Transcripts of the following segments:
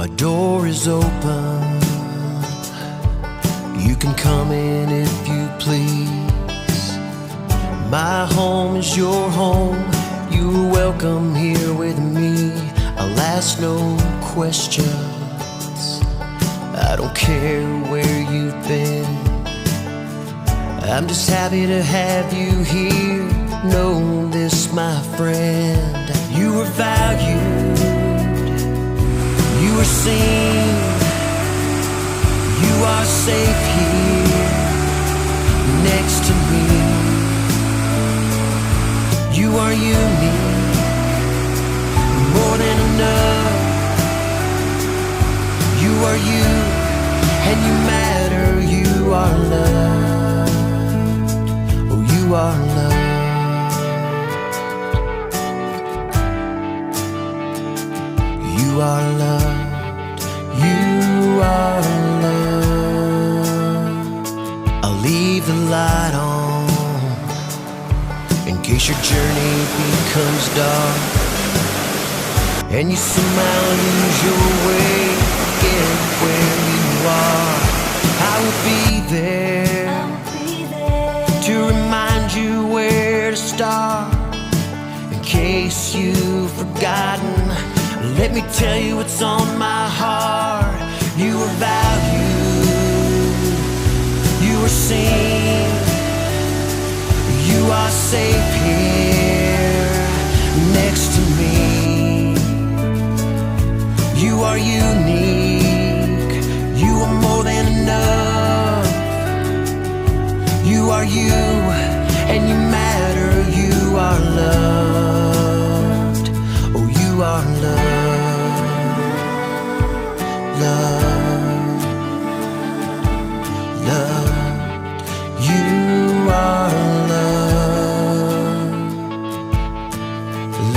My door is open. You can come in if you please. My home is your home. You're welcome here with me. I'll ask no questions. I don't care where you've been. I'm just happy to have you here. Know this, my friend. You are valued. You are seen. You are safe here next to me. You are unique, more than enough. You are you, and you matter. You are loved. Oh, you are loved. You are loved. You are loved. I'll leave the light on in case your journey becomes dark and you somehow lose your way. Get where you are. I will be there to remind you where to start. In case you've forgotten, let me tell you what's on my heart. You are valued. You are seen. You are safe here next to me. You are unique. You are more than enough. You are you, and you matter. You are loved. Oh, you are loved. Loved. Loved. You are loved.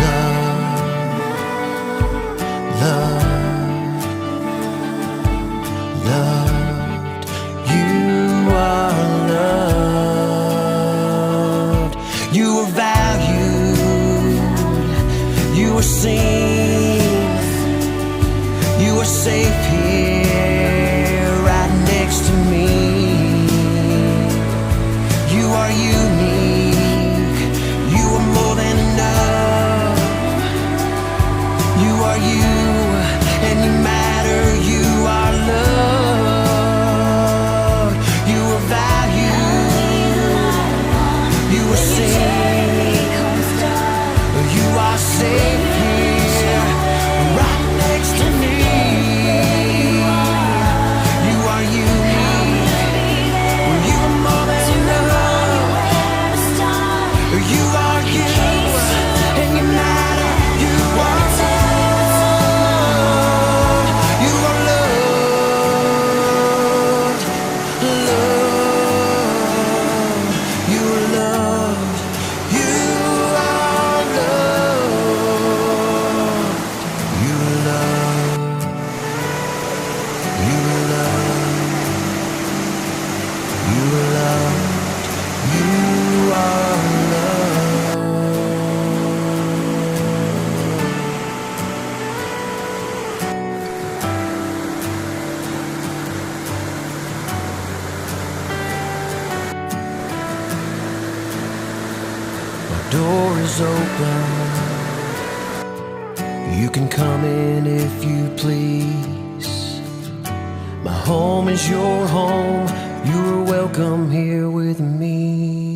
Loved. Loved. Loved. You are loved. You are valued. You are seen. You are safe here right next to me. You are unique. You are more than enough. You are you, and you matter. You are loved. You are valued. You are seen. You are safe here right next to me. You are unique. You are more than enough. You are you, and you matter. You are loved. You are loved. Loved. You are loved. You are loved. You are loved. You are loved. You are loved. You are loved. My door is open. You can come in if you please. My home is your home. You're welcome here with me.